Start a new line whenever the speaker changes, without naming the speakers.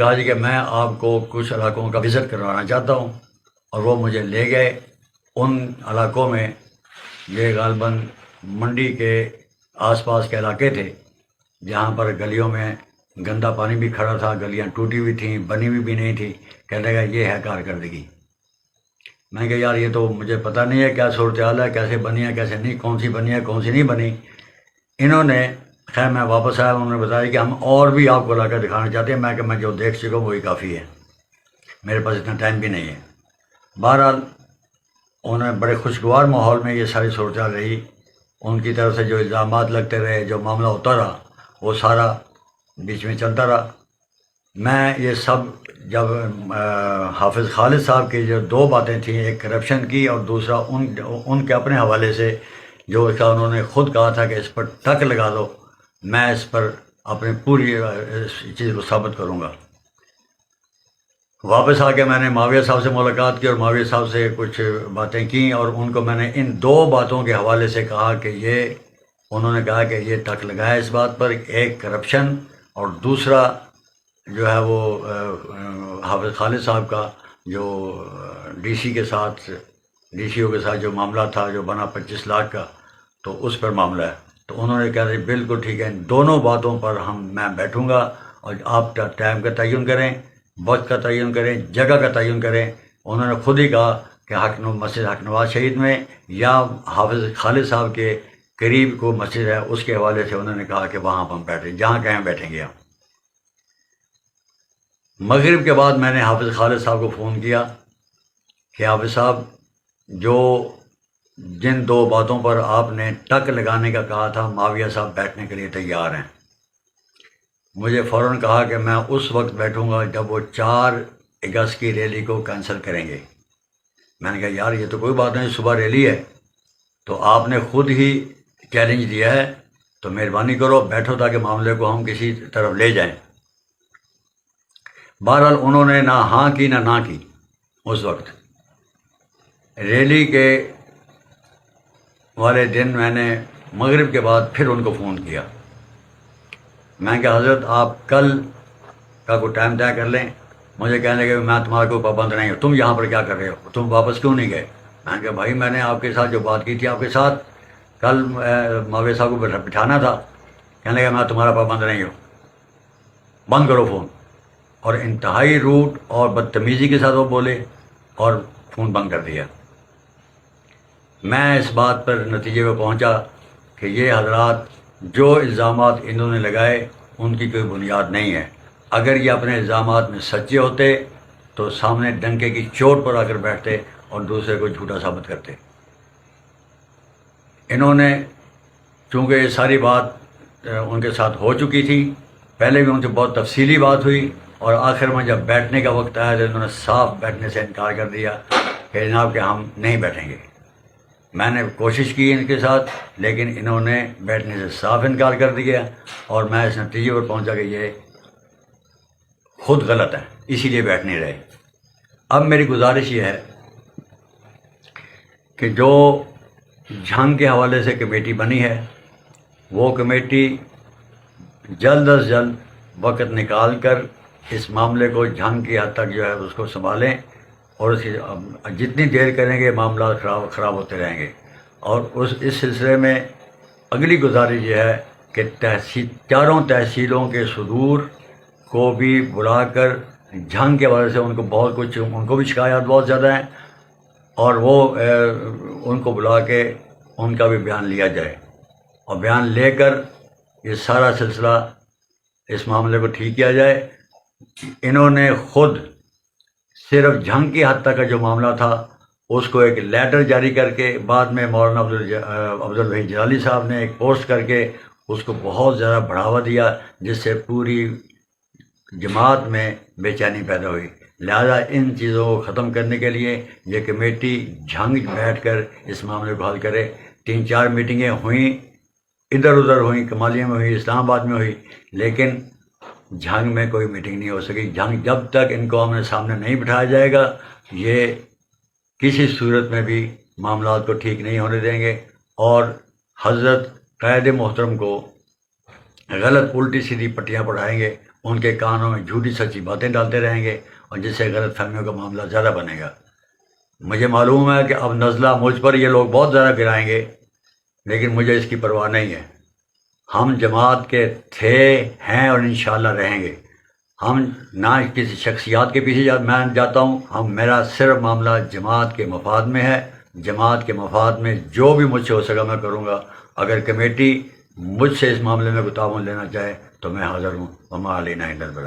کہا جی کہ میں آپ کو کچھ علاقوں کا وزٹ کروانا چاہتا ہوں، اور وہ مجھے لے گئے ان علاقوں میں۔ یہ غالباً منڈی کے آس پاس کے علاقے تھے جہاں پر گلیوں میں گندا پانی بھی کھڑا تھا، گلیاں ٹوٹی ہوئی تھیں، بنی ہوئی بھی نہیں تھی۔ کہنے لگا یہ ہے کارکردگی۔ میں نے کہا یار یہ تو مجھے پتہ نہیں ہے کیا صورتحال ہے، کیسے بنی ہے کیسے نہیں، کون سی بنی ہے کون سی نہیں بنی۔ انہوں نے خیر میں واپس آیا، انہوں نے بتایا کہ ہم اور بھی آپ کو علاقہ دکھانا چاہتے ہیں۔ میں کہ میں جو دیکھ چکا ہوں وہی کافی ہے، میرے پاس اتنا ٹائم بھی نہیں ہے۔ بہرحال انہوں نے بڑے خوشگوار ماحول میں یہ ساری صورتحال رہی۔ ان کی طرف سے جو الزامات لگتے رہے، جو معاملہ ہوتا رہا، وہ سارا بیچ میں چلتا رہا۔ میں یہ سب جب حافظ خالد صاحب کی جو دو باتیں تھیں، ایک کرپشن کی اور دوسرا ان کے اپنے حوالے سے جو اس کا انہوں نے خود کہا تھا کہ اس پر ٹک لگا دو، میں اس پر اپنی پوری اس چیز کو ثابت کروں گا۔ واپس آ کے میں نے معاویہ صاحب سے ملاقات کی اور معاویہ صاحب سے کچھ باتیں کیں، اور ان کو میں نے ان دو باتوں کے حوالے سے کہا کہ یہ انہوں نے کہا کہ یہ ٹک لگایا اس بات پر، ایک کرپشن اور دوسرا جو ہے وہ حافظ خالد صاحب کا جو ڈی سی کے ساتھ ڈی سی او کے ساتھ جو معاملہ تھا جو بنا 25 لاکھ کا، تو اس پر معاملہ ہے۔ تو انہوں نے کہا بالکل ٹھیک ہے، ان دونوں باتوں پر میں بیٹھوں گا، اور آپ ٹائم کا تعین کریں، وقت کا تعین کریں، جگہ کا تعین کریں۔ انہوں نے خود ہی کہا کہ مسجد حق نواز شہید میں یا حافظ خالد صاحب کے قریب کو مسجد ہے اس کے حوالے سے انہوں نے کہا کہ وہاں ہم بیٹھیں، جہاں کہیں بیٹھیں گے ہم۔ مغرب کے بعد میں نے حافظ خالد صاحب کو فون کیا کہ حافظ صاحب جو جن دو باتوں پر آپ نے ٹک لگانے کا کہا تھا، معاویہ صاحب بیٹھنے کے لیے تیار ہیں۔ مجھے فوراً کہا کہ میں اس وقت بیٹھوں گا جب وہ 4 اگست کی ریلی کو کینسل کریں گے۔ میں نے کہا یار یہ تو کوئی بات نہیں، صبح ریلی ہے، تو آپ نے خود ہی چیلنج دیا ہے، تو مہربانی کرو بیٹھو تاکہ معاملے کو ہم کسی طرف لے جائیں۔ بہرحال انہوں نے نہ ہاں کی نہ کی۔ اس وقت ریلی کے والے دن میں نے مغرب کے بعد پھر ان کو فون کیا۔ میں کہ حضرت آپ کل کا کوئی ٹائم طے کر لیں۔ مجھے کہنے لگے میں تمہارا کوئی پابند نہیں ہوں، تم یہاں پر کیا کر رہے ہو، تم واپس کیوں نہیں گئے؟ میں نے کہا بھائی میں نے آپ کے ساتھ جو بات کی تھی آپ کے ساتھ، کل معاویہ صاحب کو بٹھانا تھا۔ کہنے لگا میں تمہارا پابند نہیں ہوں، بند کرو فون۔ اور انتہائی روٹ اور بدتمیزی کے ساتھ وہ بولے اور فون بند کر دیا۔ میں اس بات پر نتیجے پہ پہنچا کہ یہ حضرات جو الزامات انہوں نے لگائے ان کی کوئی بنیاد نہیں ہے۔ اگر یہ اپنے الزامات میں سچے ہوتے تو سامنے ڈنکے کی چوٹ پر آ کر بیٹھتے اور دوسرے کو جھوٹا ثابت کرتے۔ انہوں نے چونکہ یہ ساری بات ان کے ساتھ ہو چکی تھی، پہلے بھی ان سے بہت تفصیلی بات ہوئی، اور آخر میں جب بیٹھنے کا وقت آیا تو انہوں نے صاف بیٹھنے سے انکار کر دیا کہ جناب کہ ہم نہیں بیٹھیں گے۔ میں نے کوشش کی ان کے ساتھ، لیکن انہوں نے بیٹھنے سے صاف انکار کر دیا، اور میں اس نتیجے پر پہنچا کہ یہ خود غلط ہے، اسی لیے بیٹھ نہیں رہے۔ اب میری گزارش یہ ہے کہ جو جھنگ کے حوالے سے کمیٹی بنی ہے، وہ کمیٹی جلد از جلد وقت نکال کر اس معاملے کو جھنگ کی حد تک جو ہے اس کو سنبھالیں، اور اس کی جتنی دیر کریں گے معاملات خراب ہوتے رہیں گے۔ اور اس سلسلے میں اگلی گزارش یہ ہے کہ چاروں تحصیلوں کے صدور کو بھی بلا کر جھنگ کے حوالے سے ان کو بہت کچھ، ان کو بھی شکایات بہت زیادہ ہیں، اور وہ ان کو بلا کے ان کا بھی بیان لیا جائے، اور بیان لے کر یہ سارا سلسلہ اس معاملے کو ٹھیک کیا جائے۔ انہوں نے خود صرف جھنگ کی حد تک کا جو معاملہ تھا اس کو ایک لیٹر جاری کر کے، بعد میں مولانا عبدالوحید جلالی صاحب نے ایک پوسٹ کر کے اس کو بہت زیادہ بڑھاوا دیا، جس سے پوری جماعت میں بے چینی پیدا ہوئی۔ لہذا ان چیزوں کو ختم کرنے کے لیے یہ کمیٹی جھنگ بیٹھ کر اس معاملے کو حل کرے۔ 3-4 میٹنگیں ہوئیں، ادھر ادھر ہوئیں، کمالیہ میں ہوئی، اسلام آباد میں ہوئی، لیکن جھنگ میں کوئی میٹنگ نہیں ہو سکی۔ جھنگ جب تک ان کو آمنے سامنے نہیں بٹھایا جائے گا، یہ کسی صورت میں بھی معاملات کو ٹھیک نہیں ہونے دیں گے، اور حضرت قائد محترم کو غلط الٹی سیدھی پٹیاں پڑھائیں گے، ان کے کانوں میں جھوٹی سچی باتیں ڈالتے رہیں گے، اور جس سے غلط فہمیوں کا معاملہ زیادہ بنے گا۔ مجھے معلوم ہے کہ اب نزلہ مجھ پر یہ لوگ بہت زیادہ گرائیں گے، لیکن مجھے اس کی پرواہ نہیں ہے۔ ہم جماعت کے تھے، ہیں اور انشاءاللہ رہیں گے۔ ہم نہ کسی شخصیات کے پیچھے میں جاتا ہوں، میرا صرف معاملہ جماعت کے مفاد میں ہے۔ جماعت کے مفاد میں جو بھی مجھ سے ہو سکا میں کروں گا۔ اگر کمیٹی مجھ سے اس معاملے میں کوئی تعاون لینا چاہے تو میں حاضر ہوں۔ وما علینا الا البلاغ۔